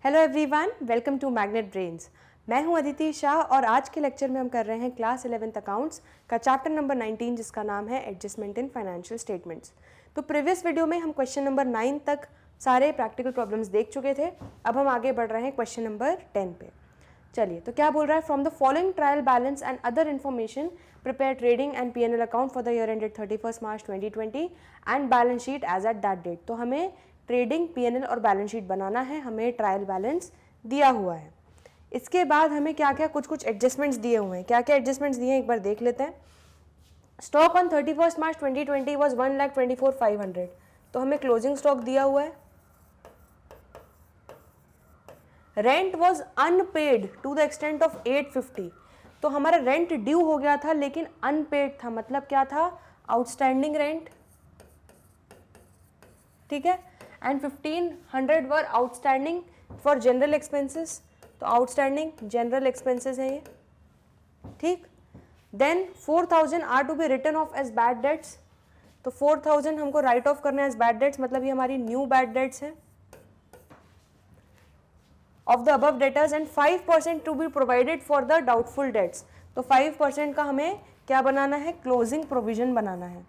Hello everyone, welcome to Magnet Brains. मैं हूं अदिति शाह और आज के लेक्चर में हम कर रहे हैं क्लास 11th अकाउंट्स का चैप्टर नंबर 19 जिसका नाम है एडजस्टमेंट इन फाइनेंशियल स्टेटमेंट्स। तो प्रीवियस वीडियो में हम क्वेश्चन नंबर 9 तक सारे प्रैक्टिकल प्रॉब्लम्स देख चुके थे। अब हम आगे बढ़ रहे हैं क्वेश्चन नंबर 10 पे। चलिए, तो क्या बोल रहा है, from the following trial balance and other information prepare trading and P&L account for the year ended 31 March 2020 and balance sheet as at that date. तो हमें ट्रेडिंग, P&L और बैलेंस शीट बनाना है, हमें ट्रायल बैलेंस दिया हुआ है। इसके बाद हमें क्या क्या कुछ एडजस्टमेंट्स दिए हुए हैं। क्या क्या एडजस्टमेंट्स दिए हैं एक बार देख लेते हैं। Stock on 31 March 2020 was 1,24,500। तो हमें क्लोजिंग स्टॉक दिया हुआ है। Rent was unpaid to the extent of 850। तो हमारा रेंट ड्यू हो गया था लेकिन अनपेड था, मतलब क्या था, आउटस्टैंडिंग रेंट। ठीक है, and 1500 were outstanding for general expenses. तो आउटस्टैंडिंग जनरल एक्सपेंसेस है ये। ठीक, then 4000 are to be written off as bad debts. तो 4000 हमको राइट ऑफ करना है एज बैड डेट्स, मतलब ये हमारी न्यू बैड डेट्स है of the above debtors and 5% to be provided for the doubtful debts. तो 5% का हमें क्या बनाना है, क्लोजिंग प्रोविजन बनाना है।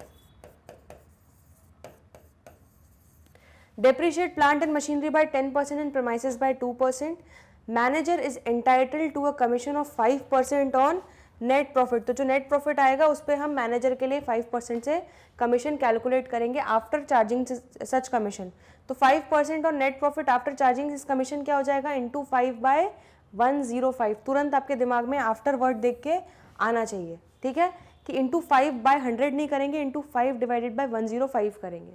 Depreciate plant and machinery by 10% and premises by 2%. Manager is entitled to a commission of 5% on net profit. तो जो net profit आएगा उस पर हम मैनेजर के लिए 5% से कमीशन कैलकुलेट करेंगे आफ्टर चार्जिंग सच कमीशन। तो 5% और नेट प्रॉफिट आफ्टर चार्जिंग इस कमीशन क्या हो जाएगा, इंटू 5/105। तुरंत आपके दिमाग में आफ्टर वर्ड देख के आना चाहिए। ठीक है, कि इंटू 5/100 नहीं करेंगे, इंटू 5 डिवाइडेड बाई 105 करेंगे।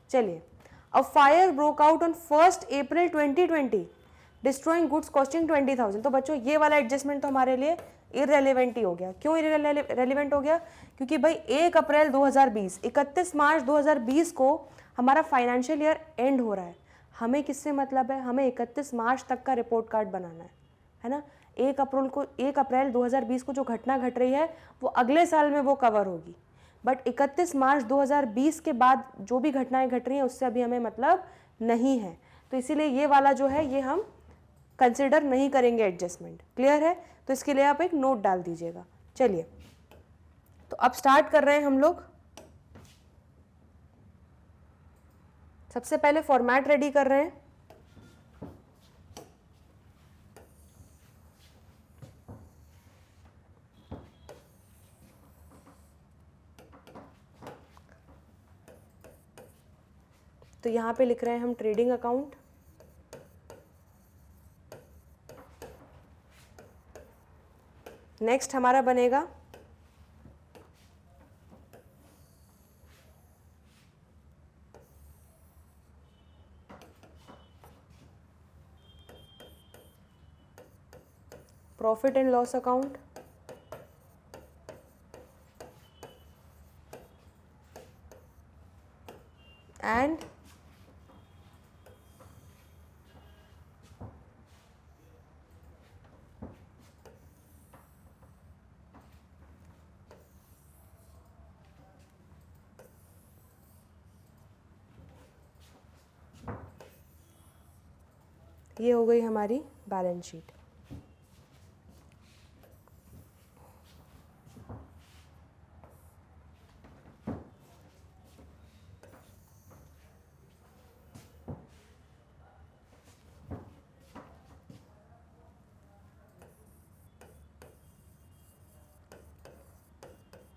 चलिए, A fire broke out on 1st April 2020, destroying goods costing 20,000। तो बच्चों ये वाला एडजस्टमेंट तो हमारे लिए इररेलेवेंट ही हो गया। क्यों इररेलेवेंट हो गया, क्योंकि भाई 1 अप्रैल 2020, 31 मार्च 2020 को हमारा फाइनेंशियल ईयर एंड हो रहा है। हमें किससे मतलब है, हमें 31 मार्च तक का रिपोर्ट कार्ड बनाना है ना। 1 अप्रैल 2020 को जो घटना घट रही है वो अगले साल में वो कवर होगी, बट 31 मार्च 2020 के बाद जो भी घटनाएं घट रही हैं उससे अभी हमें मतलब नहीं है। तो इसीलिए ये वाला जो है ये हम कंसिडर नहीं करेंगे एडजस्टमेंट। क्लियर है, तो इसके लिए आप एक नोट डाल दीजिएगा। चलिए, तो अब स्टार्ट कर रहे हैं हम लोग। सबसे पहले फॉर्मेट रेडी कर रहे हैं। तो यहाँ पे लिख रहे हैं हम ट्रेडिंग अकाउंट। नेक्स्ट हमारा बनेगा profit and loss account. And ये हो गई हमारी balance sheet.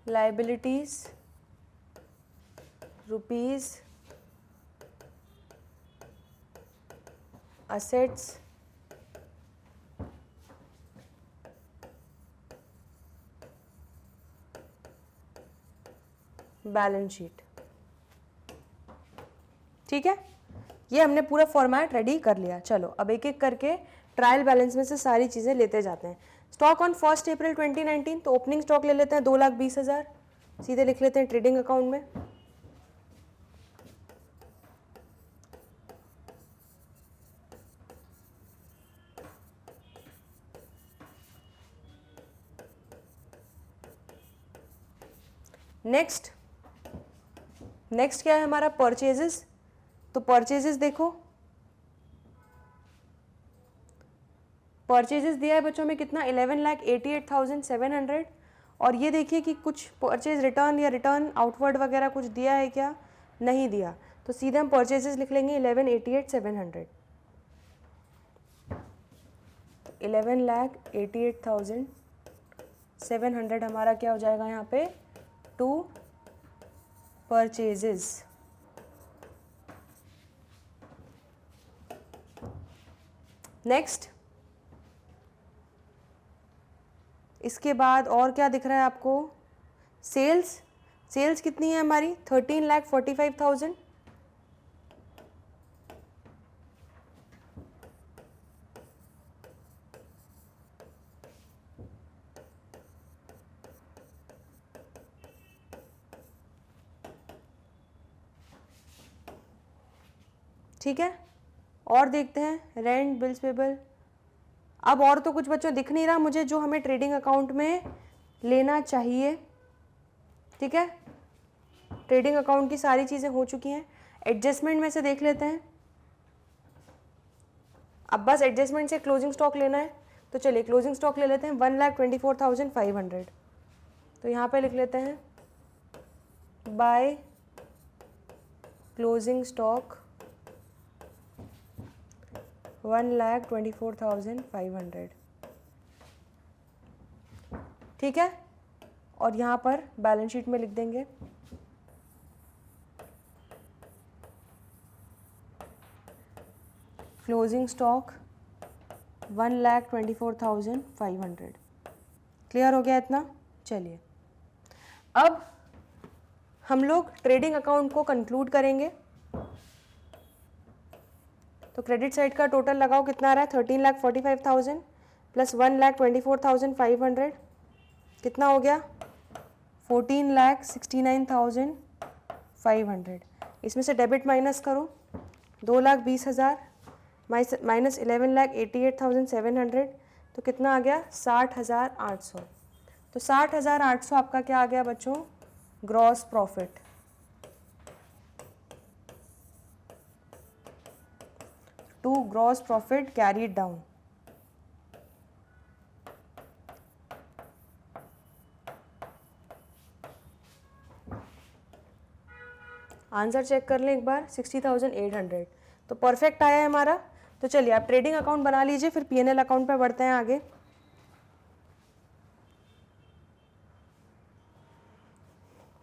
Liabilities rupees, assets, balance sheet. ठीक है, ये हमने पूरा फॉर्मेट रेडी कर लिया। चलो अब एक एक करके ट्रायल बैलेंस में से सारी चीज़ें लेते जाते हैं। स्टॉक ऑन 1 अप्रैल 2019, तो ओपनिंग स्टॉक ले लेते हैं 2,20,000, सीधे लिख लेते हैं ट्रेडिंग अकाउंट में। नेक्स्ट क्या है हमारा, परचेजेस। तो परचेजेस देखो, परचेजेस दिया है बच्चों में कितना 11,88,700 और ये देखिए कि कुछ परचेज रिटर्न या रिटर्न आउटवर्ड वगैरह कुछ दिया है क्या, नहीं दिया, तो सीधे हम परचेजेस लिख लेंगे 11,88,700। 11,88,700 हमारा क्या हो जाएगा यहाँ पे, टू परचेजेस। नेक्स्ट, इसके बाद और क्या दिख रहा है आपको, सेल्स। सेल्स कितनी है हमारी 13,45,000। ठीक है, और देखते हैं रेंट, बिल्स पेबल। अब और तो कुछ बच्चों दिख नहीं रहा मुझे जो हमें ट्रेडिंग अकाउंट में लेना चाहिए। ठीक है, ट्रेडिंग अकाउंट की सारी चीज़ें हो चुकी हैं। एडजस्टमेंट में से देख लेते हैं, अब बस एडजस्टमेंट से क्लोजिंग स्टॉक लेना है, तो चलिए क्लोजिंग स्टॉक ले लेते हैं 1,24,500। तो यहाँ पे लिख लेते हैं बाय क्लोजिंग स्टॉक 1,24,500। ठीक है, और यहाँ पर बैलेंस शीट में लिख देंगे क्लोजिंग स्टॉक 1,24,500। क्लियर हो गया इतना। चलिए अब हम लोग ट्रेडिंग अकाउंट को कंक्लूड करेंगे। तो क्रेडिट साइड का टोटल लगाओ कितना आ रहा है, 13,45,000 प्लस 1,24,500 कितना हो गया, 14,69,500। इसमें से डेबिट माइनस करो, 2,20,000 माइनस 11,88,700, तो कितना आ गया 60,800। तो 60,800 आपका क्या आ गया बच्चों, gross profit. To gross profit carried down. Answer check कर लें एक बार, 60,800 तो परफेक्ट आया है हमारा। तो चलिए आप ट्रेडिंग अकाउंट बना लीजिए, फिर पीएनएल अकाउंट पे बढ़ते हैं आगे।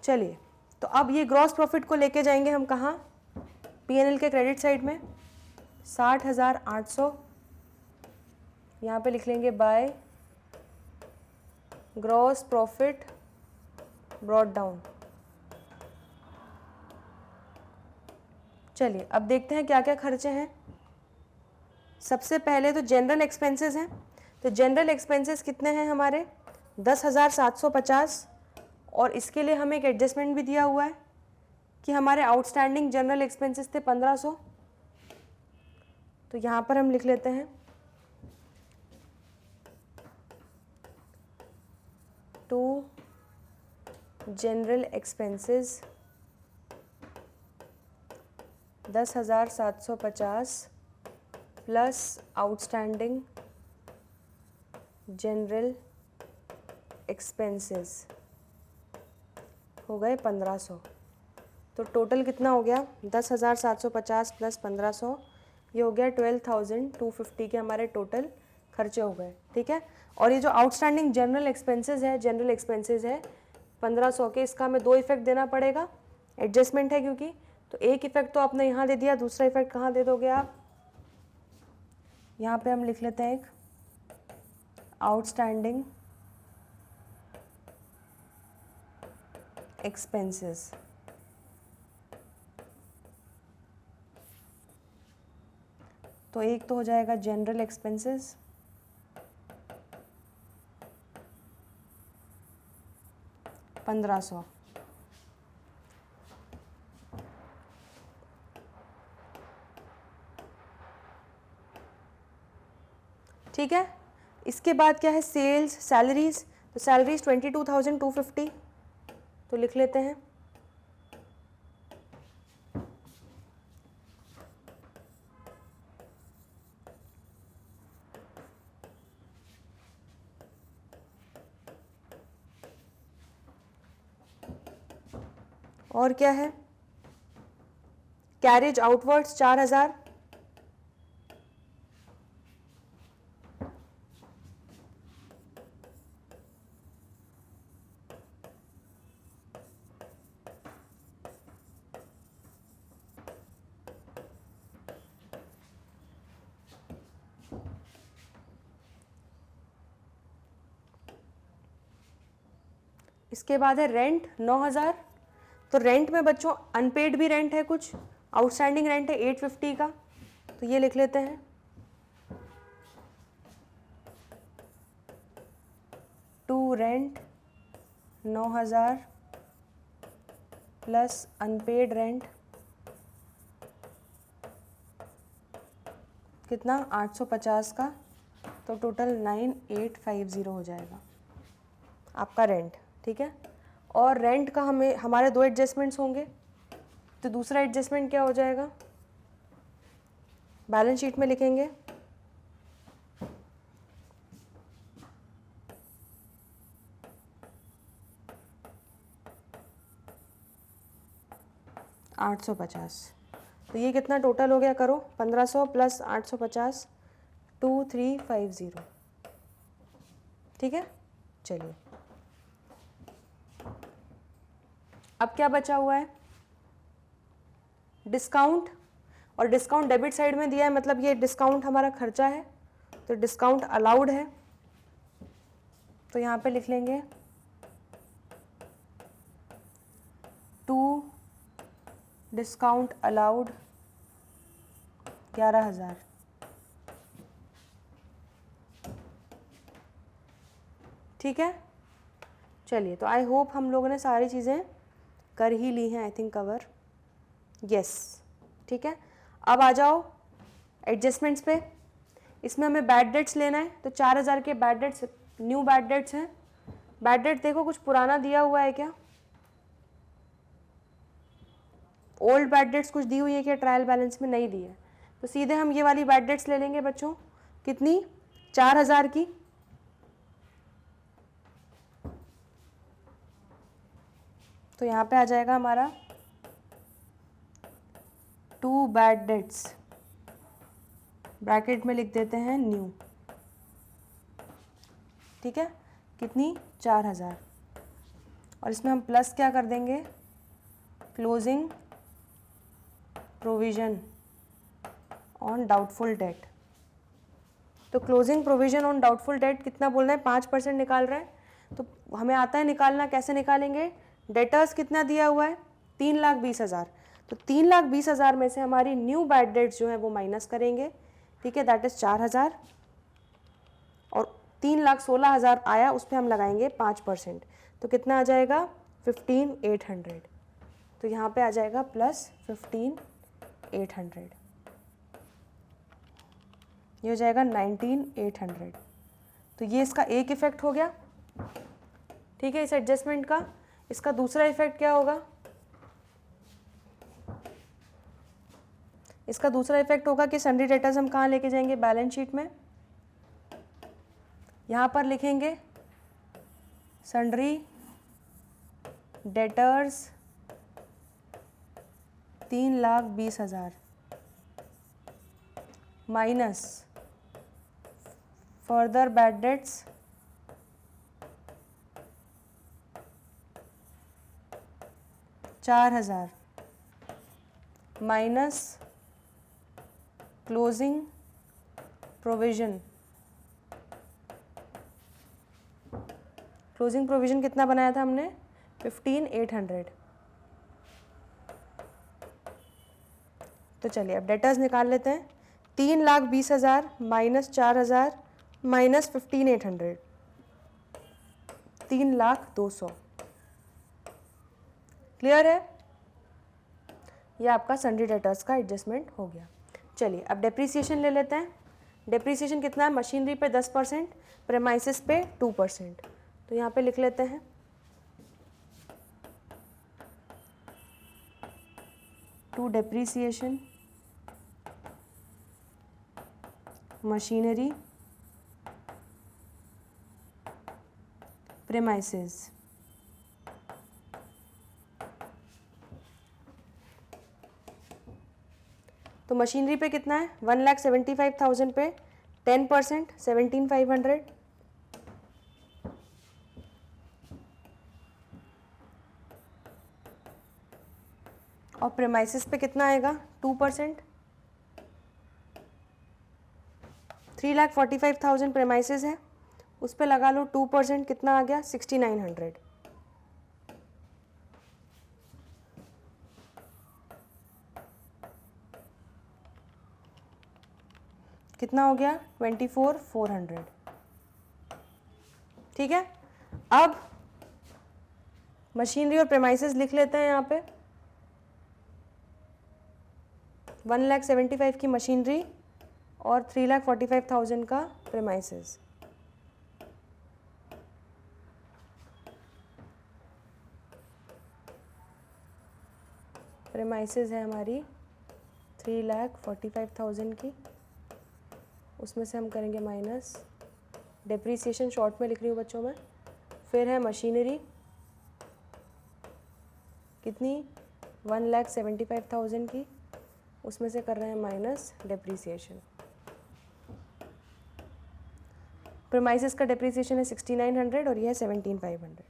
चलिए, तो अब ये ग्रॉस प्रॉफिट को लेके जाएंगे हम कहाँ, पीएनएल के क्रेडिट साइड में। 60,800 यहाँ पे लिख लेंगे by gross profit brought down. चलिए अब देखते हैं क्या क्या खर्चे हैं। सबसे पहले तो जनरल एक्सपेंसेस हैं। तो जनरल एक्सपेंसेस कितने हैं हमारे, 10,750, और इसके लिए हमें एक एडजस्टमेंट भी दिया हुआ है कि हमारे आउटस्टैंडिंग जनरल एक्सपेंसेस थे 1,500। तो यहाँ पर हम लिख लेते हैं to general expenses 10,750 plus outstanding general expenses हो गए 1,500। तो टोटल कितना हो गया, 10,750 प्लस 1,500, ये हो गया 12,250 के हमारे टोटल खर्चे हो गए। ठीक है, और ये जो आउटस्टैंडिंग जनरल एक्सपेंसेस है 1,500 के, इसका हमें दो इफेक्ट देना पड़ेगा, एडजस्टमेंट है क्योंकि। तो एक इफेक्ट तो आपने यहाँ दे दिया, दूसरा इफेक्ट कहाँ दे दोगे आप, यहाँ पे हम लिख लेते हैं एक आउटस्टैंडिंग एक्सपेंसेस। तो एक तो हो जाएगा जनरल एक्सपेंसेस, $1,500। ठीक है, इसके बाद क्या है, सेल्स, सैलरीज। तो सैलरीज 22,250, तो लिख लेते हैं और क्या है, कैरेज आउटवर्ड्स 4000, इसके बाद है रेंट 9000। तो रेंट में बच्चों अनपेड भी रेंट है, कुछ आउटस्टैंडिंग रेंट है 850 का, तो ये लिख लेते हैं। To rent 9000 plus unpaid rent कितना 850 का, तो टोटल 9850 हो जाएगा आपका रेंट। ठीक है, और रेंट का हमारे 2 एडजस्टमेंट्स होंगे, तो दूसरा एडजस्टमेंट क्या हो जाएगा, बैलेंस शीट में लिखेंगे 850। तो ये कितना टोटल हो गया, करो 1500 प्लस 850, 2350। ठीक है, चलिए अब क्या बचा हुआ है, डिस्काउंट, और डिस्काउंट डेबिट साइड में दिया है, मतलब ये डिस्काउंट हमारा खर्चा है, तो डिस्काउंट अलाउड है, तो यहाँ पे लिख लेंगे 2 डिस्काउंट अलाउड 11000। ठीक है, चलिए तो आई होप हम लोगों ने सारी चीज़ें कर ही ली हैं, आई थिंक कवर, यस। ठीक है, अब आ जाओ एडजस्टमेंट्स पे। इसमें हमें बैड डेट्स लेना है, तो 4000 के bad debts new bad dates हैं। बैड डेट देखो कुछ पुराना दिया हुआ है क्या, ओल्ड बैड डेट्स कुछ दी हुई है क्या, ट्रायल बैलेंस में नहीं दी है, तो सीधे हम ये वाली बैड डेट्स ले लेंगे बच्चों, कितनी 4000 की। तो यहाँ पे आ जाएगा हमारा 2 बैड डेट्स, ब्रैकेट में लिख देते हैं न्यू। ठीक है, कितनी 4000, और इसमें हम प्लस क्या कर देंगे, closing provision on doubtful debt. तो closing provision on doubtful debt कितना बोल रहे हैं, 5% निकाल रहे हैं, तो हमें आता है निकालना, कैसे निकालेंगे, डेटर्स कितना दिया हुआ है 3,20,000, तो 3,20,000 में से हमारी न्यू बैड डेट्स जो है वो माइनस करेंगे। ठीक है, दैट इज 4000, और 3,16,000 आया, उस पर हम लगाएंगे 5%, तो कितना आ जाएगा 15,800। तो यहाँ पे आ जाएगा प्लस 15,800, ये हो जाएगा 19,800। तो ये इसका एक इफेक्ट हो गया। ठीक है, इस एडजस्टमेंट का। इसका दूसरा इफेक्ट क्या होगा, इसका दूसरा इफेक्ट होगा कि सन्ड्री डेटर्स हम कहाँ लेके जाएंगे, बैलेंस शीट में। यहाँ पर लिखेंगे sundry debtors 3,20,000 minus further bad debts 4,000 minus closing provision. Closing provision कितना बनाया था हमने, 15,800। तो चलिए अब डेटर्स निकाल लेते हैं, 3,20,000 माइनस 4,000 माइनस 15,800, 3,02,000। क्लियर है, यह आपका सन्ड्री डेटर्स का एडजस्टमेंट हो गया। चलिए अब डेप्रीसिएशन ले लेते हैं। डेप्रीसिएशन कितना है, मशीनरी पे 10%, प्रेमाइसिस पे 2%, तो यहाँ पे लिख लेते हैं टू डेप्रीसिएशन मशीनरी प्रेमाइसिस तो मशीनरी पे कितना है, 1,75,000 पे 10% 17,500, और प्रेमाइसिस पे कितना आएगा 2%, 3,45,000 प्रेमाइसिस है, उस पे लगा लो 2%, कितना आ गया 6,900। कितना हो गया 24,400। ठीक है, अब मशीनरी और प्रेमाइसिस लिख लेते हैं यहाँ पे। 1,75,000 की मशीनरी और 3,45,000 का प्रेमाइसिस। प्रेमाइसिस है हमारी 3,45,000 की, उसमें से हम करेंगे माइनस, डेप्रीसिएशन शॉर्ट में लिख रही हूँ बच्चों में। फिर है मशीनरी कितनी 1,75,000 की, उसमें से कर रहे हैं माइनस डेप्रीसिएशन। प्रेमाइसिस का डेप्रीसिएशन है 6,900 और यह है 17,500।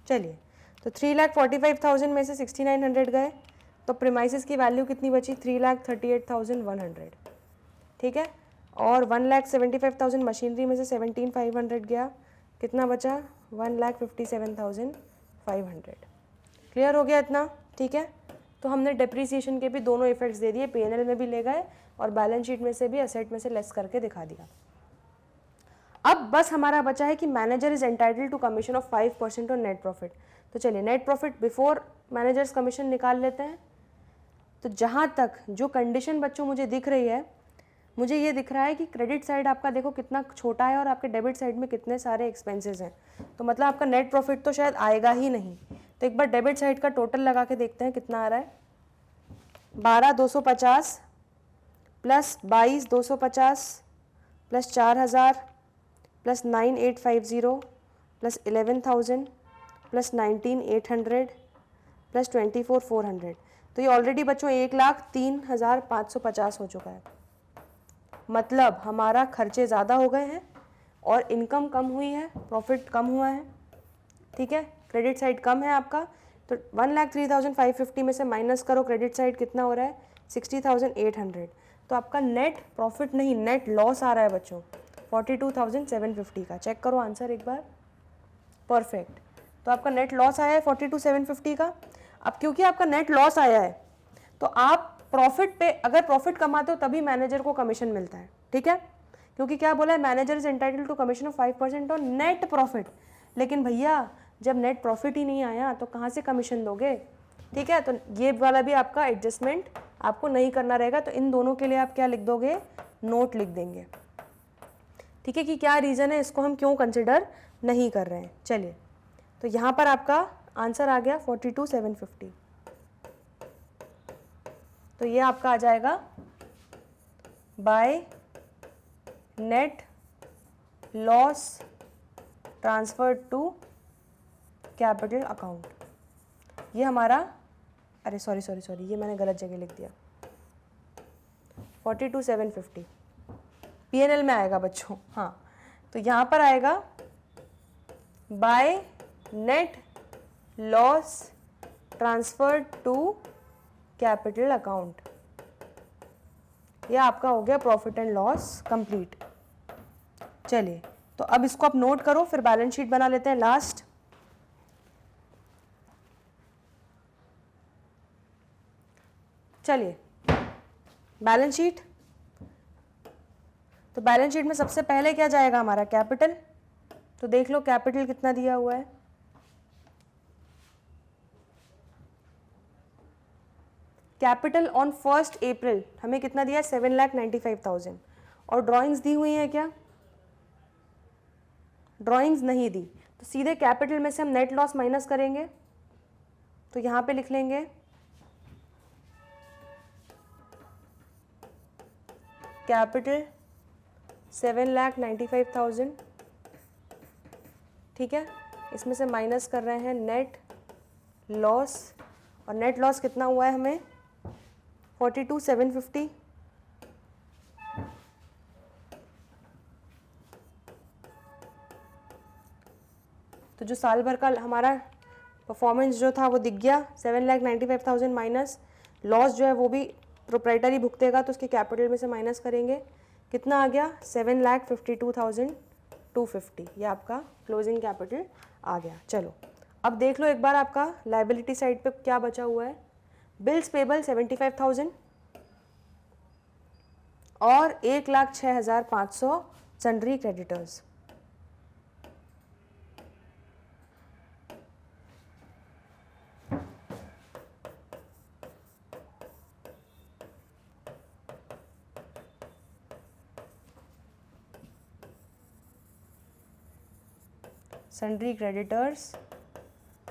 चलिए, तो 3,45,000 में से 6,900 गए, तो प्रीमाइसिस की वैल्यू कितनी बची 3,38,100। ठीक है, और 1,75,000 मशीनरी में से 17,500 गया, कितना बचा 1,57,500। क्लियर हो गया इतना? ठीक है, तो हमने डेप्रीसिएशन के भी दोनों इफेक्ट्स दे दिए, P&L में भी ले गए और बैलेंस शीट में से भी, असेट में से लेस करके दिखा दिया। अब बस हमारा बचा है कि manager is entitled to commission of 5% on net profit. तो चलिए net profit before manager's commission निकाल लेते हैं। तो जहाँ तक जो कंडीशन बच्चों मुझे दिख रही है, मुझे ये दिख रहा है कि क्रेडिट साइड आपका देखो कितना छोटा है और आपके डेबिट साइड में कितने सारे एक्सपेंसेस हैं, तो मतलब आपका नेट प्रॉफिट तो शायद आएगा ही नहीं। तो एक बार डेबिट साइड का टोटल लगा के देखते हैं कितना आ रहा है। 12,250 plus 22,250 plus 4,000 plus 9,850 plus 11,000 plus 19,800 plus 24,400। तो ये ऑलरेडी बच्चों 1,03,550 हो चुका है। मतलब हमारा खर्चे ज़्यादा हो गए हैं और इनकम कम हुई है, प्रॉफिट कम हुआ है। ठीक है, क्रेडिट साइड कम है आपका, तो 1,03,550 में से माइनस करो, क्रेडिट साइड कितना हो रहा है 60,800। तो आपका नेट प्रॉफिट नहीं, नेट लॉस आ रहा है बच्चों 42,750 का। चेक करो आंसर एक बार, परफेक्ट। तो आपका नेट लॉस आया है 42,750 का। अब क्योंकि आपका नेट लॉस आया है तो आप प्रॉफिट पे, अगर प्रॉफिट कमाते हो तभी मैनेजर को कमीशन मिलता है। ठीक है, क्योंकि क्या बोला है, manager is entitled to commission of 5% on net profit. लेकिन भैया जब नेट प्रॉफिट ही नहीं आया तो कहाँ से कमीशन दोगे? ठीक है, तो ये वाला भी आपका एडजस्टमेंट आपको नहीं करना रहेगा। तो इन दोनों के लिए आप क्या लिख दोगे, नोट लिख देंगे। ठीक है, कि क्या रीज़न है, इसको हम क्यों कंसिडर नहीं कर रहे हैं। चलिए, तो यहाँ पर आपका आंसर आ गया 42,750। तो ये आपका आ जाएगा by net loss transfer to capital account. ये हमारा, अरे सॉरी ये मैंने गलत जगह लिख दिया। 42,750 P&L में आएगा बच्चों। हाँ, तो यहाँ पर आएगा by net loss transfer to capital account. यह आपका हो गया प्रॉफिट एंड लॉस कंप्लीट। चलिए, तो अब इसको आप नोट करो, फिर बैलेंस शीट बना लेते हैं लास्ट। चलिए, बैलेंस शीट। तो बैलेंस शीट में सबसे पहले क्या जाएगा हमारा, कैपिटल। तो देख लो कैपिटल कितना दिया हुआ है, कैपिटल ऑन 1 अप्रैल हमें कितना दिया, 7,95,000। और ड्राइंग्स दी हुई है क्या, ड्राइंग्स नहीं दी, तो सीधे कैपिटल में से हम नेट लॉस माइनस करेंगे। तो यहाँ पे लिख लेंगे कैपिटल 7,95,000 ठीक है, इसमें से माइनस कर रहे हैं नेट लॉस, और नेट लॉस कितना हुआ है हमें 42,750। तो जो साल भर का हमारा परफॉर्मेंस जो था वो दिख गया, 7,95,000 माइनस लॉस जो है वो भी प्रोप्राइटरी भुगतेगा, तो उसके कैपिटल में से माइनस करेंगे, कितना आ गया 7,52,250। ये आपका क्लोजिंग कैपिटल आ गया। चलो अब देख लो एक बार आपका लाइबिलिटी साइड पे क्या बचा हुआ है। बिल्स पेबल 75,000 और 1,06,500 सन्ड्री क्रेडिटर्स। सन्ड्री क्रेडिटर्स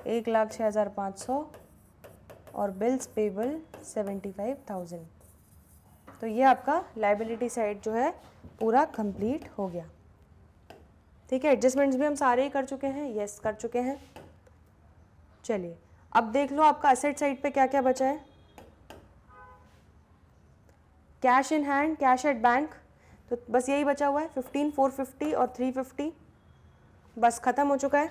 1,06,500 और बिल्स पेबल 75,000। तो ये आपका लाइबिलिटी साइड जो है पूरा कंप्लीट हो गया। ठीक है, एडजस्टमेंट्स भी हम सारे ही कर चुके हैं, यस कर चुके हैं। चलिए अब देख लो आपका असेट साइड पे क्या क्या बचा है। Cash in hand, cash at bank, तो बस यही बचा हुआ है 15,450 और 350, बस ख़त्म हो चुका है।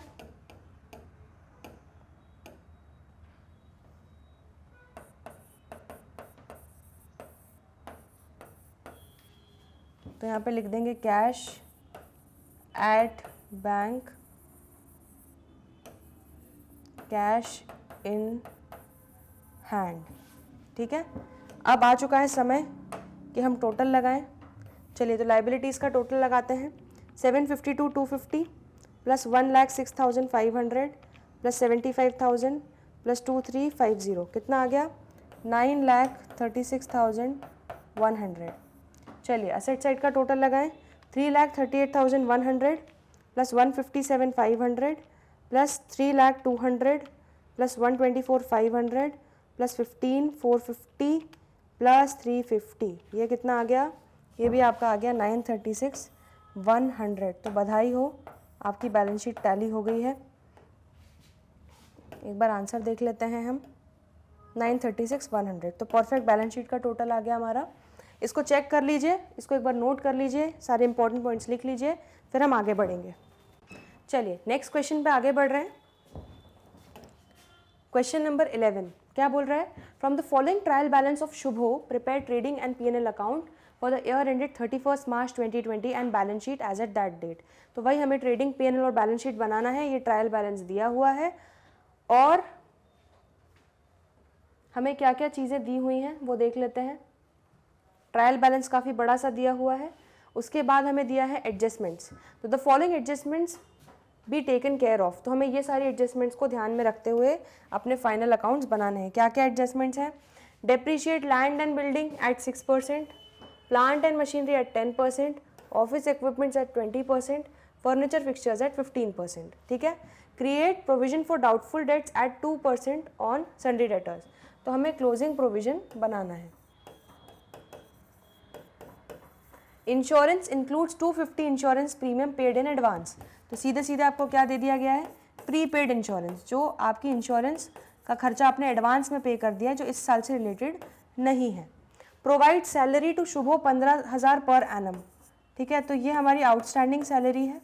तो यहाँ पे लिख देंगे cash at bank, cash in hand. ठीक है, अब आ चुका है समय कि हम टोटल लगाएं। चलिए तो लाइबिलिटीज़ का टोटल लगाते हैं। 752,250 प्लस 1,06,500 प्लस 75,000 प्लस 2350, कितना आ गया 9,36,100। चलिए असेट साइड का टोटल लगाएं। 3,38,100 plus 157,500 plus 3,02,000 plus 124,500 plus 15,450 plus 350, ये कितना आ गया, ये भी आपका आ गया 936,100। तो बधाई हो, आपकी बैलेंस शीट टैली हो गई है। एक बार आंसर देख लेते हैं हम, 936,100। तो परफेक्ट बैलेंस शीट का टोटल आ गया हमारा। इसको चेक कर लीजिए, इसको एक बार नोट कर लीजिए, सारे इंपॉर्टेंट पॉइंट्स लिख लीजिए, फिर हम आगे बढ़ेंगे। चलिए नेक्स्ट क्वेश्चन पे आगे बढ़ रहे हैं। क्वेश्चन नंबर 11 क्या बोल रहा है, from the following trial balance of Shubho prepare trading and P&L account for the year ended 31 March 2020 and balance sheet as at that date. तो वही हमें ट्रेडिंग P&L और बैलेंस शीट बनाना है। ये ट्रायल बैलेंस दिया हुआ है और हमें क्या क्या चीज़ें दी हुई हैं वो देख लेते हैं। ट्रायल बैलेंस काफ़ी बड़ा सा दिया हुआ है। उसके बाद हमें दिया है एडजस्टमेंट्स, तो the following adjustments be taken care of. तो हमें ये सारी एडजस्टमेंट्स को ध्यान में रखते हुए अपने फाइनल अकाउंट्स बनाने हैं। क्या क्या एडजस्टमेंट्स हैं, depreciate land and building at 6%, plant and machinery at 10%, office equipments at 20%, furniture fixtures at 15%। ठीक है, create provision for doubtful debts at 2% on sundry debtors. तो हमें क्लोजिंग प्रोविजन बनाना है। Insurance includes 250 insurance premium paid in advance. तो सीधे सीधे आपको क्या दे दिया गया है, प्रीपेड इंश्योरेंस, जो आपकी इंश्योरेंस का खर्चा आपने एडवांस में पे कर दिया है, जो इस साल से रिलेटेड नहीं है। Provide salary to Shubho 15,000 per annum. ठीक है, तो ये हमारी आउटस्टैंडिंग सैलरी है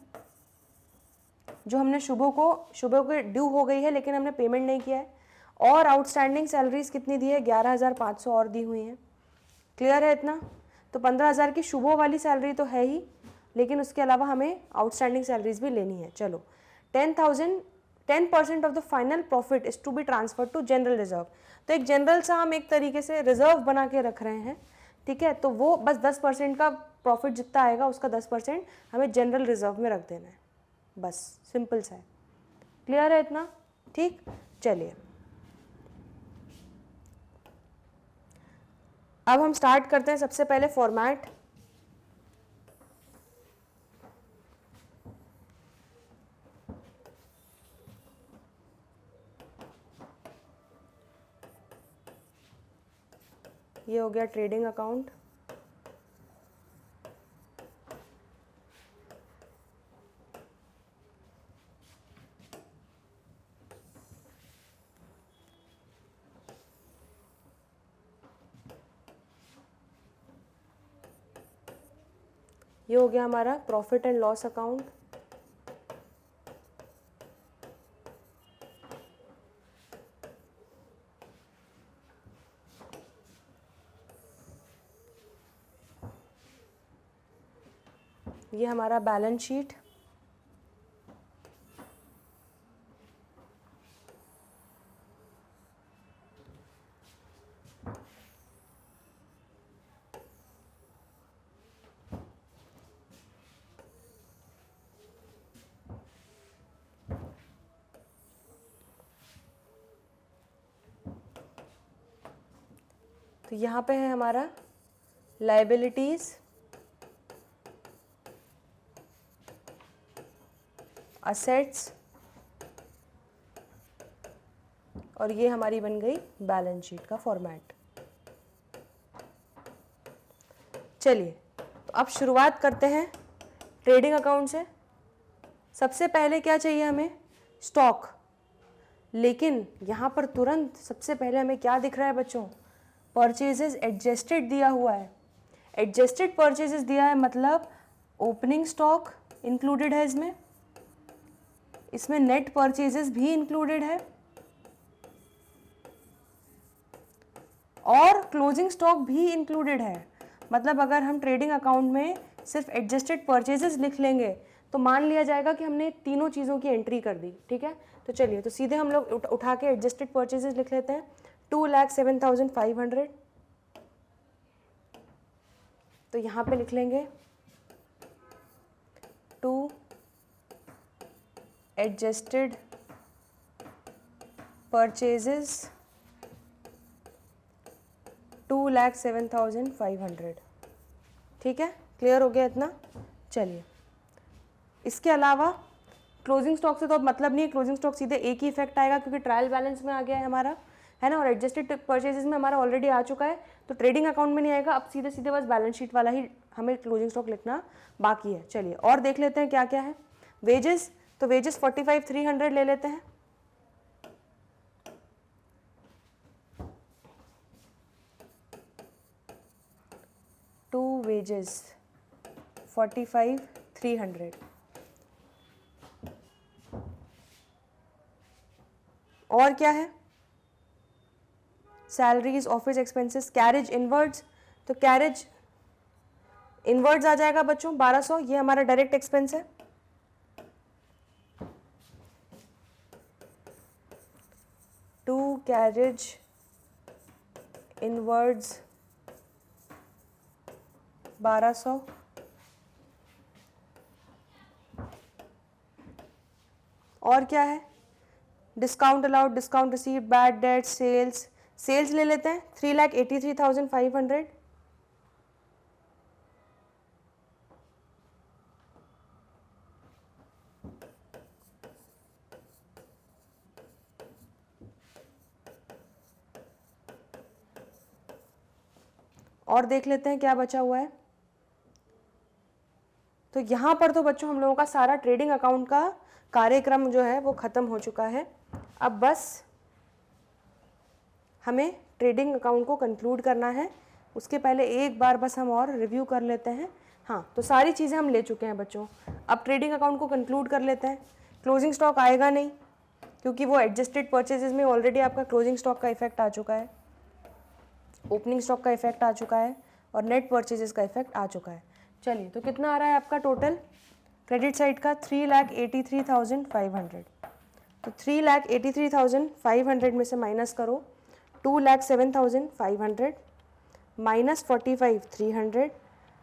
जो हमने शुभो को ड्यू हो गई है लेकिन हमने पेमेंट नहीं किया है। और आउटस्टैंडिंग सैलरीज कितनी दी है, 11,500 और दी हुई हैं। क्लियर है इतना। तो 15,000 की शुभो वाली सैलरी तो है ही, लेकिन उसके अलावा हमें आउटस्टैंडिंग सैलरीज भी लेनी है। चलो 10% of the final profit is to be transfer to general reserve. तो एक जनरल सा हम एक तरीके से रिजर्व बना के रख रहे हैं। ठीक है, तो वो बस 10% का प्रॉफिट जितना आएगा उसका 10% हमें जनरल रिजर्व में रख देना है, बस सिंपल सा है। क्लियर है इतना, ठीक। चलिए अब हम स्टार्ट करते हैं। सबसे पहले फॉर्मेट, ये हो गया ट्रेडिंग अकाउंट, ये हो गया हमारा प्रॉफिट एंड लॉस अकाउंट। ये हमारा बैलेंस शीट। तो यहाँ पे है हमारा लायबिलिटीज, असेट्स, और ये हमारी बन गई बैलेंस शीट का फॉर्मेट। चलिए तो अब शुरुआत करते हैं ट्रेडिंग अकाउंट से। सबसे पहले क्या चाहिए हमें? स्टॉक। लेकिन यहाँ पर तुरंत सबसे पहले हमें क्या दिख रहा है बच्चों? परचेजेस एडजस्टेड दिया हुआ है। एडजस्टेड परचेजेस दिया है मतलब ओपनिंग स्टॉक इंक्लूडेड है इसमें नेट परचेजेस भी इंक्लूडेड है और क्लोजिंग स्टॉक भी इंक्लूडेड है। मतलब अगर हम ट्रेडिंग अकाउंट में सिर्फ एडजस्टेड परचेजेस लिख लेंगे तो मान लिया जाएगा कि हमने तीनों चीज़ों की एंट्री कर दी। ठीक है, तो चलिए तो सीधे हम लोग उठा के एडजस्टेड परचेजेस लिख लेते हैं। 2,07,500। तो यहाँ पे लिख लेंगे 2 एडजस्टेड परचेजेस 2,07,500। ठीक है, क्लियर हो गया इतना? चलिए, इसके अलावा क्लोजिंग स्टॉक से तो अब मतलब नहीं है, क्लोजिंग स्टॉक सीधे एक ही इफेक्ट आएगा क्योंकि ट्रायल बैलेंस में आ गया है हमारा, है ना, और एडजस्टेड परचेजेस में हमारा ऑलरेडी आ चुका है, तो ट्रेडिंग अकाउंट में नहीं आएगा। अब सीधे सीधे बस बैलेंस शीट वाला ही हमें क्लोजिंग स्टॉक लिखना बाकी है। चलिए और देख लेते हैं क्या क्या है। वेजेस, तो वेजेस 45,300 ले लेते हैं। To wages 45,300। और क्या है? Salaries, office expenses, carriage inwards, तो कैरेज इनवर्ड्स आ जाएगा बच्चों 1,200। ये हमारा डायरेक्ट एक्सपेंस है। To carriage inwards 1,200। और क्या है? Discount allowed, discount receive, bad debt, sales. Sales ले लेते हैं 3,83,500। और देख लेते हैं क्या बचा हुआ है। तो यहाँ पर तो बच्चों हम लोगों का सारा ट्रेडिंग अकाउंट का कार्यक्रम जो है वो ख़त्म हो चुका है। अब बस हमें ट्रेडिंग अकाउंट को कंक्लूड करना है। उसके पहले एक बार बस हम और रिव्यू कर लेते हैं। हाँ, तो सारी चीज़ें हम ले चुके हैं बच्चों। अब ट्रेडिंग अकाउंट को कंक्लूड कर लेते हैं। क्लोजिंग स्टॉक आएगा नहीं क्योंकि वो एडजस्टेड परचेजेस में ऑलरेडी आपका क्लोजिंग स्टॉक का इफेक्ट आ चुका है, ओपनिंग स्टॉक का इफेक्ट आ चुका है और नेट परचेजेस का इफेक्ट आ चुका है। चलिए तो कितना आ रहा है आपका टोटल क्रेडिट साइड का? 3,83,500। तो 3,83,500 में से माइनस करो 2,07,500 माइनस 45,300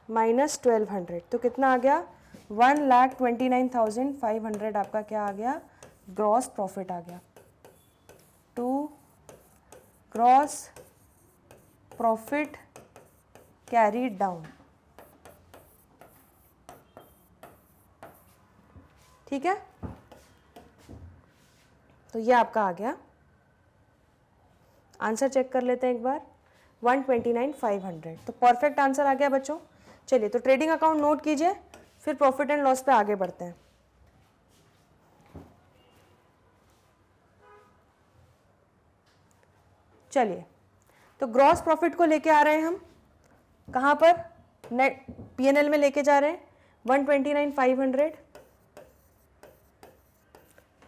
माइनस 1,200, तो कितना आ गया? 1,29,500 आपका क्या आ गया? ग्रॉस प्रॉफिट आ गया। To gross profit carried down. ठीक है, तो ये आपका आ गया। आंसर चेक कर लेते हैं एक बार। 129,500, तो परफेक्ट आंसर आ गया बच्चों। चलिए तो ट्रेडिंग अकाउंट नोट कीजिए, फिर प्रॉफिट एंड लॉस पे आगे बढ़ते हैं। चलिए तो ग्रॉस प्रॉफिट को लेके आ रहे हैं हम कहाँ पर? नेट पीएनएल में लेके जा रहे हैं। 129,500,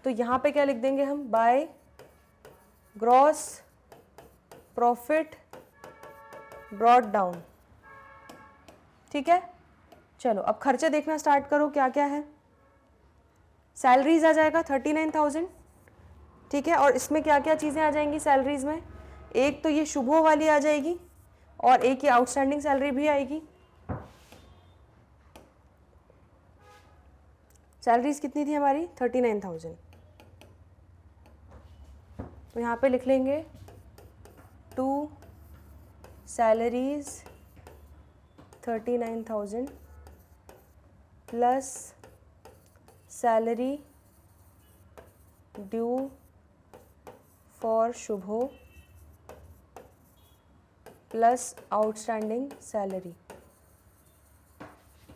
तो यहाँ पे क्या लिख देंगे हम, by gross profit brought down. ठीक है, चलो अब खर्चे देखना स्टार्ट करो क्या क्या है। सैलरीज आ जाएगा 39,000, ठीक है, और इसमें क्या क्या चीज़ें आ जाएंगी सैलरीज में, एक तो ये शुभो वाली आ जाएगी और एक ये आउटस्टैंडिंग सैलरी भी आएगी। सैलरीज कितनी थी हमारी, 39,000, तो यहाँ पे लिख लेंगे to salaries 39,000 plus salary due for Shubho plus outstanding salary.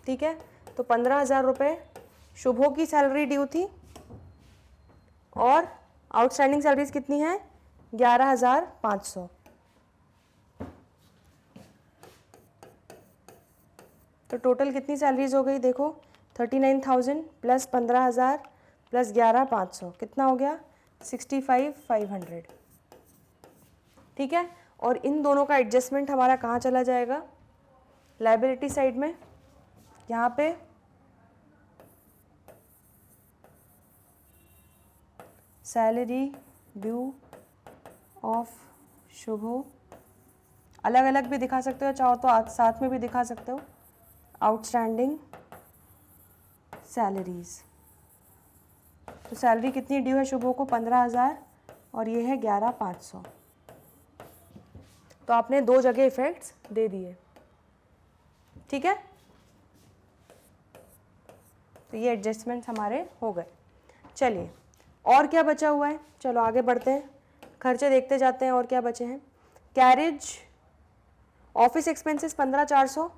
ठीक है, तो 15,000 रुपये शुभो की सैलरी ड्यू थी और आउटस्टैंडिंग सैलरीज कितनी हैं, 11,500। तो टोटल कितनी सैलरीज हो गई देखो, 39,000 प्लस 15,000 प्लस 11,500 कितना हो गया, 65,500। ठीक है, और इन दोनों का एडजस्टमेंट हमारा कहाँ चला जाएगा, लायबिलिटी साइड में, यहाँ पे सैलरी ड्यू ऑफ शुभो, अलग अलग भी दिखा सकते हो, चाहो तो साथ में भी दिखा सकते हो, आउटस्टैंडिंग सैलरीज। तो सैलरी कितनी ड्यू है शुभो को, 15,000 और ये है 11,500। तो आपने दो जगह इफेक्ट्स दे दिए। ठीक है, तो ये एडजस्टमेंट्स हमारे हो गए। चलिए और क्या बचा हुआ है, चलो आगे बढ़ते हैं, खर्चे देखते जाते हैं और क्या बचे हैं। Carriage office expenses 15,400,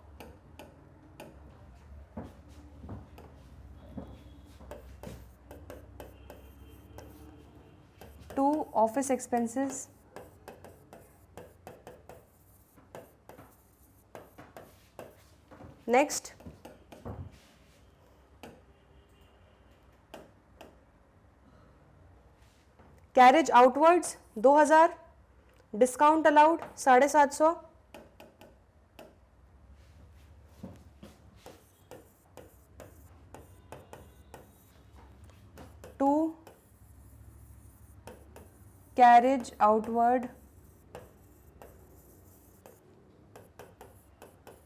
to office expenses next carriage outwards 2,000, discount allowed 750, to carriage outward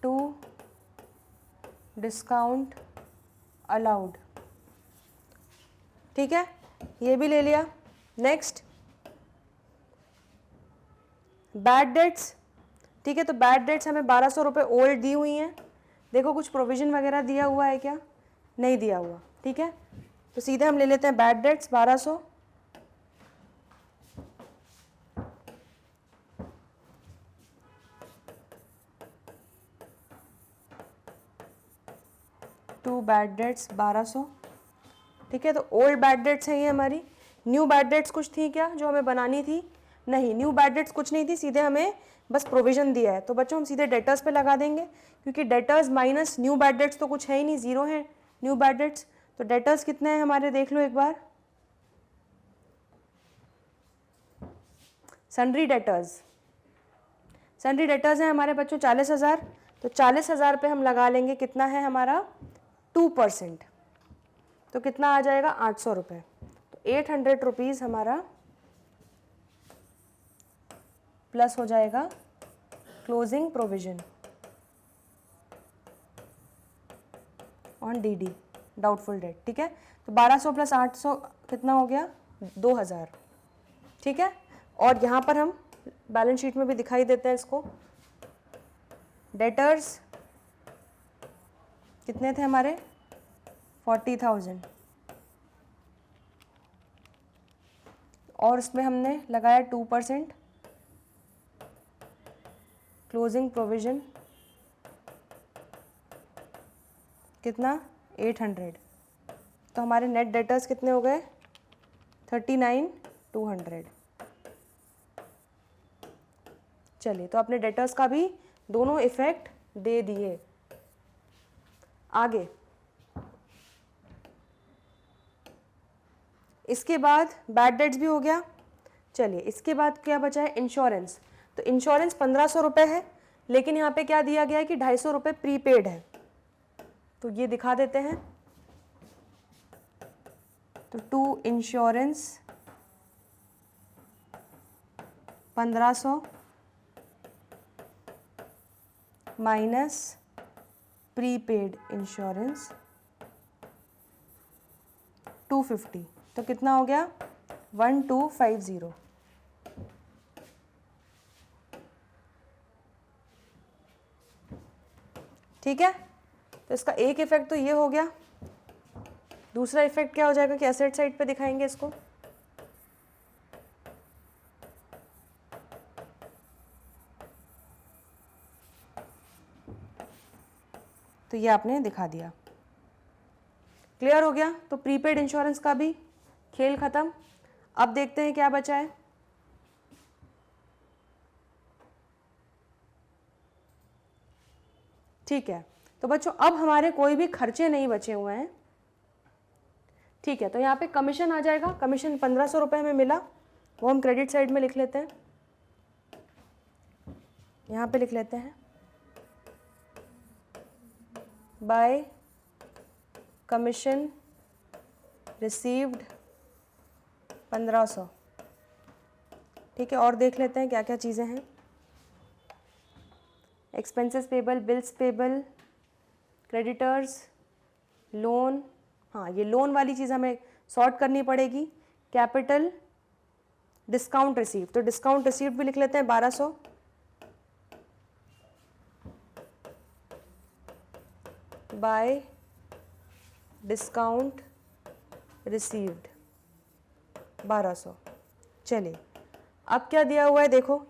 to discount allowed. ठीक है, ये भी ले लिया। नेक्स्ट बैड डेट्स, ठीक है, तो बैड डेट्स हमें 1,200 रुपये ओल्ड दी हुई हैं। देखो कुछ प्रोविजन वगैरह दिया हुआ है क्या, नहीं दिया हुआ। ठीक है, तो सीधे हम ले लेते हैं bad debts 1,200, to bad debts 1,200। ठीक है, तो ओल्ड बैड डेट्स हैं ये हमारी। न्यू बैड डेट्स कुछ थी क्या जो हमें बनानी थी, नहीं, न्यू बैड डेट्स कुछ नहीं थी, सीधे हमें बस प्रोविजन दिया है। तो बच्चों हम सीधे डेटर्स पे लगा देंगे, क्योंकि debtors minus new bad debts तो कुछ है ही नहीं, जीरो है न्यू बैड डेट्स। तो डेटर्स कितने हैं हमारे, देख लो एक बार, सन्ड्री डेटर्स, सन्ड्री डेटर्स हैं हमारे बच्चों 40,000। तो 40,000 पे हम लगा लेंगे, कितना है हमारा 2%, तो कितना आ जाएगा 800 रुपये। तो 800 रुपीज़ हमारा प्लस हो जाएगा closing provision on DD doubtful debt. ठीक है, तो 1,200 प्लस 800 कितना हो गया, 2,000। ठीक है, और यहाँ पर हम बैलेंस शीट में भी दिखाई देते हैं इसको। डेटर्स कितने थे हमारे, 40,000, और इसमें हमने लगाया 2% क्लोजिंग प्रोविजन, कितना 800। तो हमारे नेट डेटर्स कितने हो गए, 39,200। चलिए, तो अपने डेटर्स का भी दोनों इफेक्ट दे दिए। आगे इसके बाद बैड डेट्स भी हो गया। चलिए इसके बाद क्या बचा है, इंश्योरेंस। तो इंश्योरेंस 1500 रुपये है, लेकिन यहाँ पे क्या दिया गया है कि 250 रुपये प्रीपेड है, तो ये दिखा देते हैं। तो to insurance 1500 minus prepaid insurance 250, तो कितना हो गया 1250। ठीक है, तो इसका एक इफेक्ट तो ये हो गया। दूसरा इफेक्ट क्या हो जाएगा कि एसेट साइड पे दिखाएंगे इसको। तो ये आपने दिखा दिया, क्लियर हो गया। तो प्रीपेड इंश्योरेंस का भी खेल खत्म। अब देखते हैं क्या बचा है। ठीक है, तो बच्चों अब हमारे कोई भी खर्चे नहीं बचे हुए हैं। ठीक है, तो यहाँ पे कमीशन आ जाएगा। कमीशन 1500 रुपये हमें मिला, वो हम क्रेडिट साइड में लिख लेते हैं। यहाँ पे लिख लेते हैं बाय कमीशन रिसीव्ड 1500। ठीक है, और देख लेते हैं क्या क्या चीज़ें हैं। Expenses payable, bills payable, creditors, loan. हाँ, ये लोन वाली चीज़ हमें सॉर्ट करनी पड़ेगी। कैपिटल, डिस्काउंट रिसीव, तो डिस्काउंट रिसीव भी लिख लेते हैं 1200। Bye discount received 1200। चलिए अब क्या दिया हुआ है देखो,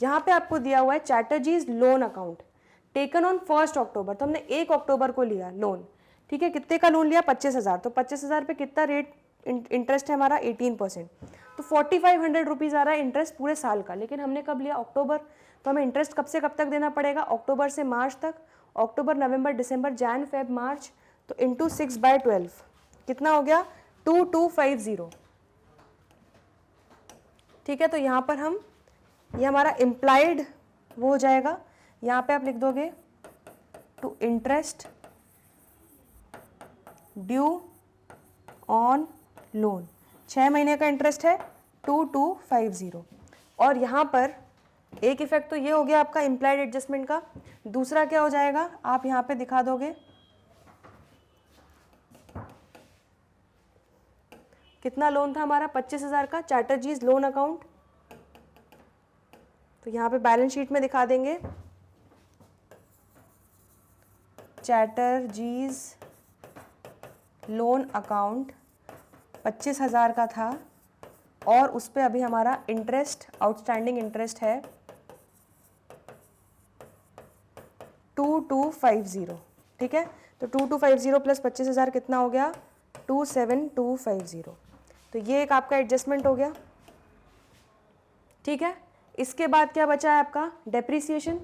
यहाँ पे आपको दिया हुआ है चैटर्जीज लोन अकाउंट टेकन ऑन 1 अक्टूबर। तो हमने 1 अक्टूबर को लिया लोन। ठीक है, कितने का लोन लिया, 25,000। तो 25,000 पे कितना रेट इंटरेस्ट है हमारा, 18%। तो 4500 रुपीज़ आ रहा है इंटरेस्ट पूरे साल का। लेकिन हमने कब लिया, अक्टूबर। तो हमें इंटरेस्ट कब से कब तक देना पड़ेगा, अक्टूबर से मार्च तक। अक्टूबर, नवंबर, दिसंबर, जैन, फेब, मार्च। तो इंटू 6/12 कितना हो गया, 2250। ठीक है, तो यहाँ पर हम, ये हमारा इम्प्लाइड वो हो जाएगा। यहाँ पे आप लिख दोगे to interest due on loan, 6 महीने का इंटरेस्ट है 2250। और यहाँ पर एक इफेक्ट तो ये हो गया आपका इम्प्लाइड एडजस्टमेंट का। दूसरा क्या हो जाएगा, आप यहाँ पे दिखा दोगे कितना लोन था हमारा, 25,000 का, चैटर्जीज लोन अकाउंट। तो यहाँ पे बैलेंस शीट में दिखा देंगे चैटर्जीज लोन अकाउंट 25,000 का था, और उस पर अभी हमारा इंटरेस्ट, आउटस्टैंडिंग इंटरेस्ट है 2250। ठीक है, तो 2250 प्लस 25,000 कितना हो गया, 27250। तो ये एक आपका एडजस्टमेंट हो गया। ठीक है, इसके बाद क्या बचा है आपका, डेप्रीसिएशन।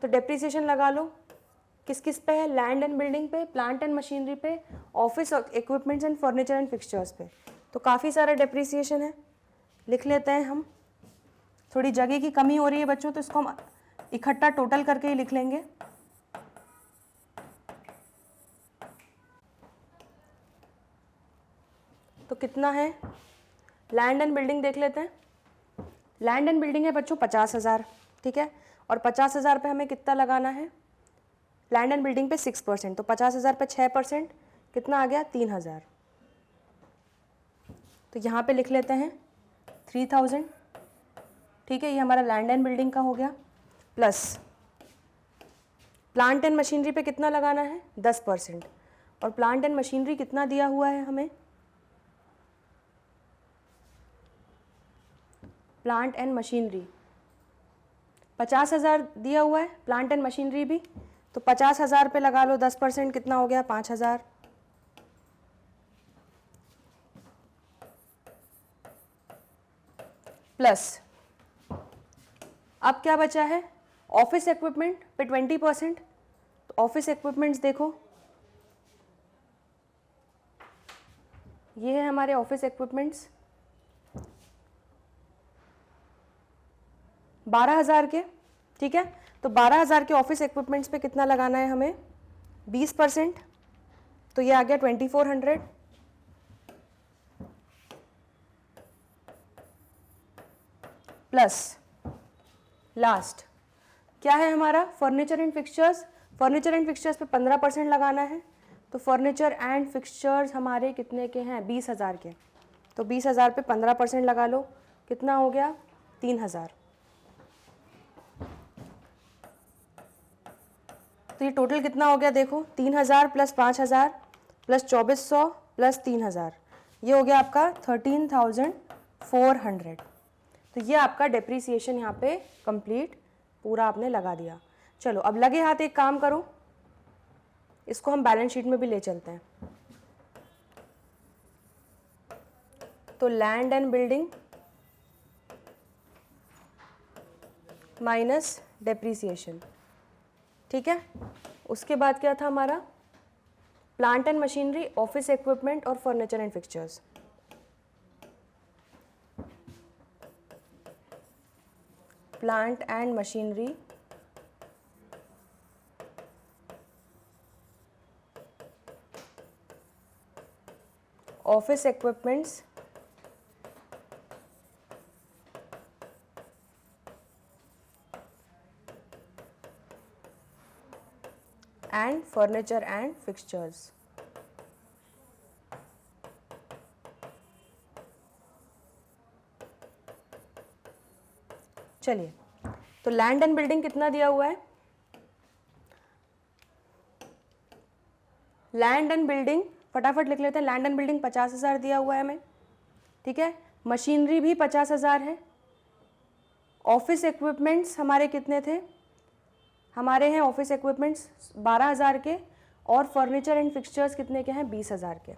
तो डेप्रीसिएशन लगा लो, किस किस पे है, लैंड एंड बिल्डिंग पे, प्लांट एंड मशीनरी पे, office equipments and furniture and fixtures पे। तो काफ़ी सारा डेप्रीसिएशन है, लिख लेते हैं हम। थोड़ी जगह की कमी हो रही है बच्चों, तो इसको हम इकट्ठा टोटल करके ही लिख लेंगे। तो कितना है, लैंड एंड बिल्डिंग देख लेते हैं। लैंड एंड बिल्डिंग है बच्चों 50,000। ठीक है, और 50,000 पे हमें कितना लगाना है, लैंड एंड बिल्डिंग पे 6%। तो 50,000 पे 6% कितना आ गया, 3,000। तो यहाँ पे लिख लेते हैं 3,000। ठीक है, ये हमारा लैंड एंड बिल्डिंग का हो गया। प्लस प्लांट एंड मशीनरी पे कितना लगाना है, 10%। और प्लांट एंड मशीनरी कितना दिया हुआ है हमें, प्लांट एंड मशीनरी 50,000 दिया हुआ है, प्लांट एंड मशीनरी भी। तो 50,000 पे लगा लो 10%, कितना हो गया, 5,000। प्लस अब क्या बचा है, ऑफिस इक्विपमेंट पे 20%। तो ऑफिस इक्विपमेंट्स देखो, ये है हमारे ऑफिस इक्विपमेंट्स 12,000 के, ठीक है। तो 12,000 के ऑफिस इक्विपमेंट्स पे कितना लगाना है हमें, 20%, तो ये आ गया 2400 प्लस लास्ट क्या है हमारा furniture and fixtures. Furniture and fixtures पे 15% लगाना है, तो फर्नीचर एंड फिक्सचर्स हमारे कितने के हैं, 20,000 के। तो 20,000 पे 15% लगा लो, कितना हो गया, 3,000। तो ये टोटल कितना हो गया देखो, 3,000 प्लस 5,000 प्लस 2,400 प्लस 3,000, ये हो गया आपका 13,400। तो ये आपका डेप्रीसिएशन यहाँ पे कंप्लीट पूरा आपने लगा दिया। चलो अब लगे हाथ एक काम करो, इसको हम बैलेंस शीट में भी ले चलते हैं। तो land and building minus depreciation, ठीक है। उसके बाद क्या था हमारा, plant and machinery, office equipment और furniture and fixtures. Plant and machinery, office equipments and furniture and fixtures. चलिए, तो लैंड एंड बिल्डिंग कितना दिया हुआ है, लैंड एंड बिल्डिंग फटाफट लिख लेते हैं। लैंड एंड बिल्डिंग 50,000 दिया हुआ है हमें, ठीक है। मशीनरी भी 50,000 है। ऑफिस इक्विपमेंट्स हमारे कितने थे, हमारे हैं ऑफिस इक्विपमेंट्स 12,000 के, और फर्नीचर एंड फिक्सचर्स कितने के हैं, 20,000 के।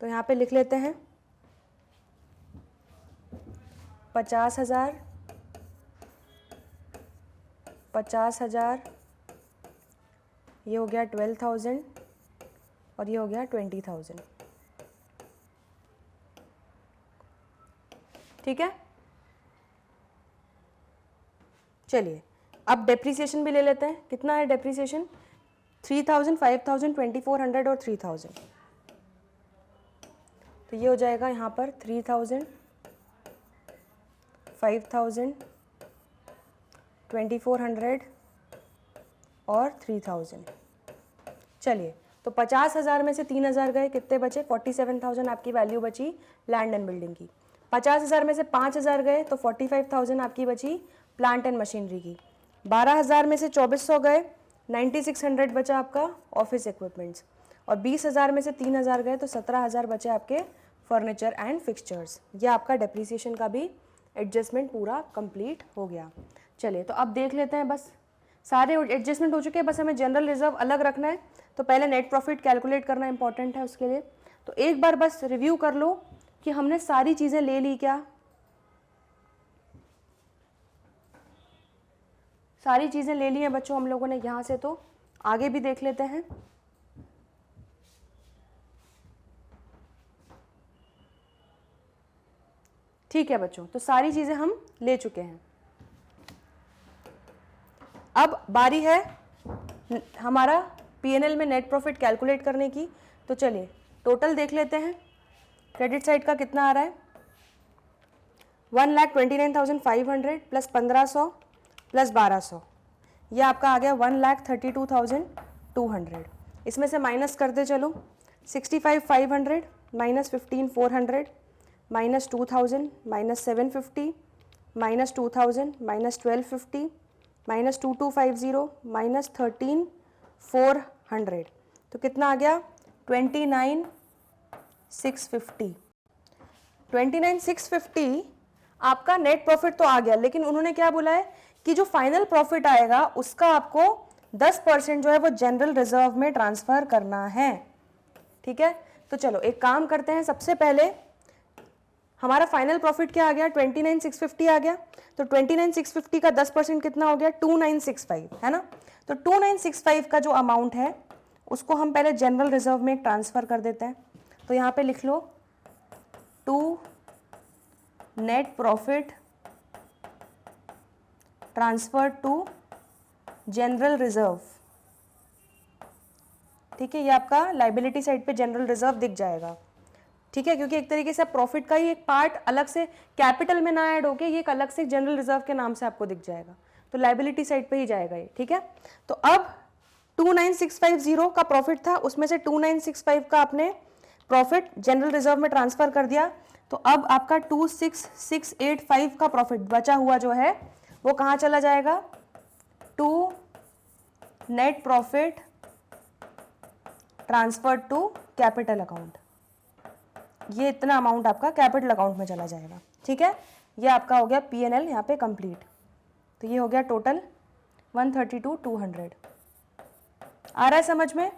तो यहाँ पे लिख लेते हैं 50,000, 50,000, ये हो गया 12,000 और ये हो गया 20,000, ठीक है। चलिए अब डेप्रीसिएशन भी ले लेते हैं, कितना है डेप्रीसिएशन, 3,000, 5,000, 2,400 और 3,000। तो ये हो जाएगा यहाँ पर 3,000, 5,000, 2,400 और 3,000। चलिए, तो 50,000 में से 3,000 गए, कितने बचे, 47,000 आपकी वैल्यू बची लैंड एंड बिल्डिंग की। 50,000 में से 5,000 गए तो 45,000 आपकी बची प्लांट एंड मशीनरी की। 12,000 में से 2,400 गए, 9,600 बचा आपका ऑफिस इक्विपमेंट्स, और 20,000 में से 3,000 गए तो 17,000 बचे आपके फर्नीचर एंड फिक्सचर्स। ये आपका डेप्रीसिएशन का भी एडजस्टमेंट पूरा कंप्लीट हो गया। चलिए, तो अब देख लेते हैं, बस सारे एडजस्टमेंट हो चुके हैं, बस हमें जनरल रिजर्व अलग रखना है। तो पहले नेट प्रॉफिट कैलकुलेट करना इंपॉर्टेंट है उसके लिए। तो एक बार बस रिव्यू कर लो कि हमने सारी चीज़ें ले ली क्या, सारी चीज़ें ले ली हैं बच्चों हम लोगों ने यहाँ से। तो आगे भी देख लेते हैं। ठीक है बच्चों, तो सारी चीज़ें हम ले चुके हैं। अब बारी है हमारा पीएनएल में नेट प्रॉफिट कैलकुलेट करने की। तो चलिए टोटल देख लेते हैं। क्रेडिट साइड का कितना आ रहा है, 1,29,500 प्लस 1,500 प्लस 1,200, ये आपका आ गया 1,32,200। इसमें से माइनस करते चलो, 65,500 minus 15,400 minus 2,000 minus 750 minus 2,000 minus 1,250 minus 2,250 minus 13,400, तो कितना आ गया 29,650। 29,650 आपका नेट प्रॉफिट तो आ गया, लेकिन उन्होंने क्या बोला है कि जो फाइनल प्रॉफिट आएगा उसका आपको 10% जो है वो जनरल रिजर्व में ट्रांसफर करना है। ठीक है, तो चलो एक काम करते हैं। सबसे पहले हमारा फाइनल प्रॉफिट क्या आ गया, 29,650 आ गया। तो 29,650 का 10% कितना हो गया, 2,965, है ना। तो 2,965 का जो अमाउंट है उसको हम पहले जनरल रिजर्व में ट्रांसफ़र कर देते हैं। तो यहाँ पे लिख लो to net profit transfer to general reserve. ठीक है, ये आपका लाइबिलिटी साइड पे जनरल रिजर्व दिख जाएगा। ठीक है, क्योंकि एक तरीके से प्रॉफिट का ही एक पार्ट अलग से कैपिटल में ना ऐड होके ये एक अलग से जनरल रिजर्व के नाम से आपको दिख जाएगा, तो लाइबिलिटी साइड पे ही जाएगा ये। ठीक है, तो अब 29650 का प्रॉफिट था, उसमें से 2965 का आपने प्रॉफिट जनरल रिजर्व में ट्रांसफर कर दिया, तो अब आपका 26685 का प्रॉफिट बचा हुआ जो है वो कहाँ चला जाएगा? To net profit transfer to capital account. ये इतना अमाउंट आपका कैपिटल अकाउंट में चला जाएगा। ठीक है, ये आपका हो गया P&L यहाँ पे कंप्लीट। तो ये हो गया टोटल 132,200। आ रहा है समझ में?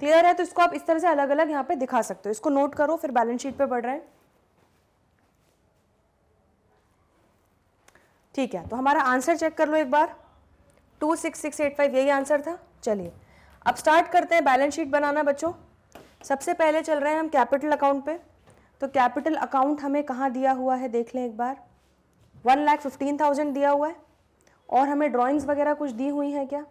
क्लियर है? तो इसको आप इस तरह से अलग अलग यहाँ पे दिखा सकते हो। इसको नोट करो, फिर बैलेंस शीट पे बढ़ रहे हैं। ठीक है, तो हमारा आंसर चेक कर लो एक बार। 26685 यही आंसर था। चलिए अब स्टार्ट करते हैं बैलेंस शीट बनाना बच्चों। सबसे पहले चल रहे हैं हम कैपिटल अकाउंट पे। तो कैपिटल अकाउंट हमें कहाँ दिया हुआ है देख लें एक बार। 1,15,000 दिया हुआ है, और हमें ड्राइंग्स वगैरह कुछ दी हुई हैं क्या?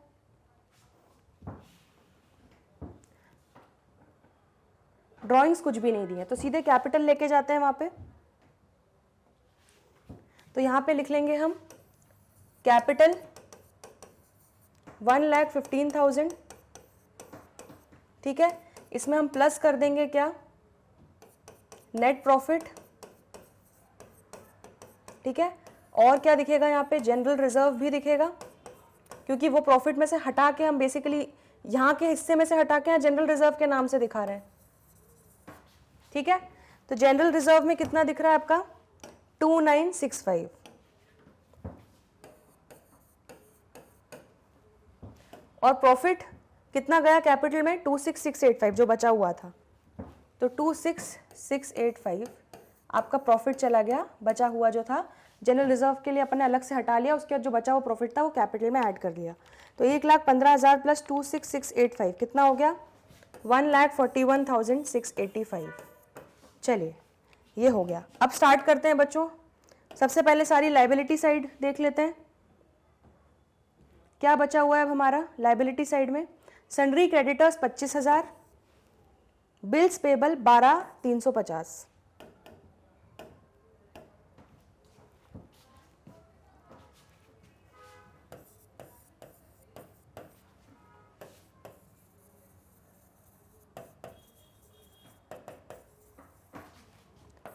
ड्राइंग्स कुछ भी नहीं दी है, तो सीधे कैपिटल लेके जाते हैं वहाँ पे। तो यहाँ पे लिख लेंगे हम कैपिटल 1,15,000। ठीक है, इसमें हम प्लस कर देंगे क्या? Net profit. ठीक है, और क्या दिखेगा यहाँ पे? जनरल रिजर्व भी दिखेगा, क्योंकि वो प्रॉफिट में से हटा के हम बेसिकली यहाँ के हिस्से में से हटा के यहाँ जनरल रिजर्व के नाम से दिखा रहे हैं। ठीक है, तो जनरल रिजर्व में कितना दिख रहा है आपका? 2,965। और प्रॉफिट कितना गया कैपिटल में? 26685 जो बचा हुआ था। तो 26685 आपका प्रॉफिट चला गया, बचा हुआ जो था जनरल रिजर्व के लिए अपने अलग से हटा लिया, उसके बाद जो बचा हुआ प्रॉफिट था वो कैपिटल में ऐड कर लिया। तो 1,15,000 प्लस 26685 कितना हो गया? 1,41,685। चलिए ये हो गया। अब स्टार्ट करते हैं बच्चों। सबसे पहले सारी लाइबिलिटी साइड देख लेते हैं, क्या बचा हुआ है अब हमारा लाइबिलिटी साइड में। Sundry creditors 25,000, bills payable 12,350।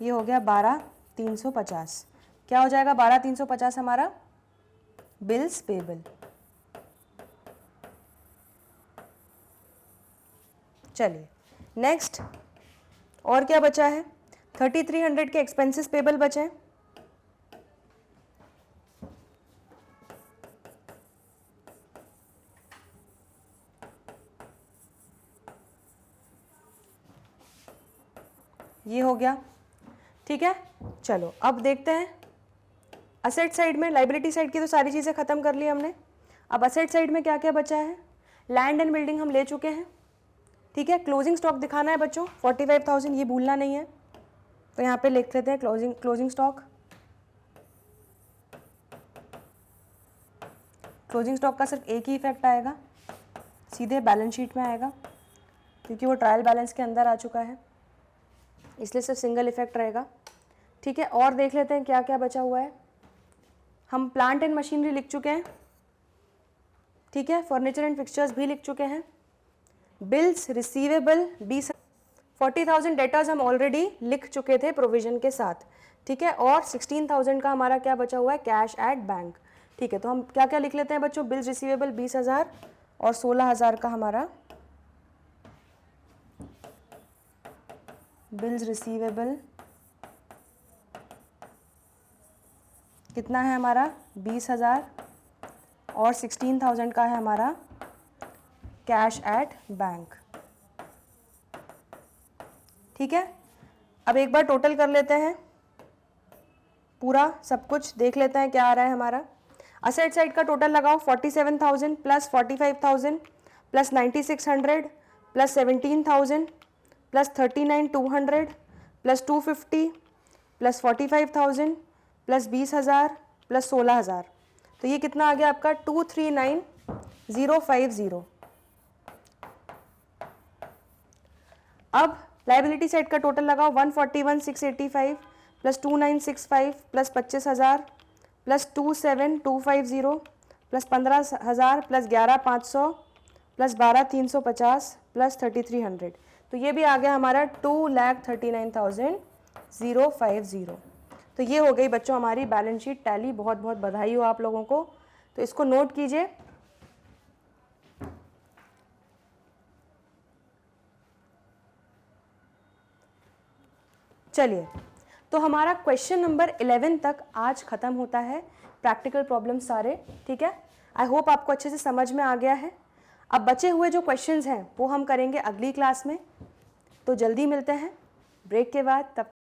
ये हो गया 12,350। क्या हो जाएगा 12,350 हमारा? Bills payable. चलिए नेक्स्ट, और क्या बचा है? 3,300 के एक्सपेंसेस पेबल बचे हैं। ये हो गया। ठीक है, चलो अब देखते हैं असेट साइड में। लाइबिलिटी साइड की तो सारी चीज़ें ख़त्म कर ली हमने। अब असेट साइड में क्या क्या बचा है? लैंड एंड बिल्डिंग हम ले चुके हैं। ठीक है, क्लोजिंग स्टॉक दिखाना है बच्चों 45,000, ये भूलना नहीं है। तो यहाँ पे लिख लेते हैं क्लोजिंग स्टॉक। क्लोजिंग स्टॉक का सिर्फ एक ही इफेक्ट आएगा, सीधे बैलेंस शीट में आएगा, क्योंकि वो ट्रायल बैलेंस के अंदर आ चुका है, इसलिए सिर्फ सिंगल इफेक्ट रहेगा। ठीक है, और देख लेते हैं क्या क्या बचा हुआ है। हम प्लांट एंड मशीनरी लिख चुके हैं। ठीक है, फर्नीचर एंड फिक्सचर्स भी लिख चुके हैं। बिल्स रिसीवेबल 40,000 डेटर्स हम ऑलरेडी लिख चुके थे प्रोविजन के साथ। ठीक है, और 16,000 का हमारा क्या बचा हुआ है? Cash at bank. ठीक है, तो हम क्या क्या लिख लेते हैं बच्चों? बिल्स रिसीवेबल 20,000 और 16,000 का हमारा बिल्स रिसीवेबल कितना है हमारा? 20,000 और 16,000 का है हमारा कैश एट बैंक। ठीक है, अब एक बार टोटल कर लेते हैं, पूरा सब कुछ देख लेते हैं क्या आ रहा है हमारा। असेट साइड का टोटल लगाओ 47,000 plus 45,000 plus 9600 plus 17000 plus 39200 plus 250 plus 45000 plus 20000 plus 16000, तो ये कितना आ गया आपका 239050। अब लाइबिलिटी साइड का टोटल लगाओ, 141,685 plus 2965 plus 25,000 plus 27,250 plus 15,000 plus 11,500 plus 12,350 plus 3,300, तो ये भी आ गया हमारा 2,39,050। तो ये हो गई बच्चों हमारी बैलेंस शीट टैली। बहुत बहुत बधाई हो आप लोगों को। तो इसको नोट कीजिए। चलिए, तो हमारा क्वेश्चन नंबर 11 तक आज ख़त्म होता है, प्रैक्टिकल प्रॉब्लम सारे। ठीक है, आई होप आपको अच्छे से समझ में आ गया है। अब बचे हुए जो क्वेश्चंस हैं वो हम करेंगे अगली क्लास में, तो जल्दी मिलते हैं ब्रेक के बाद। तब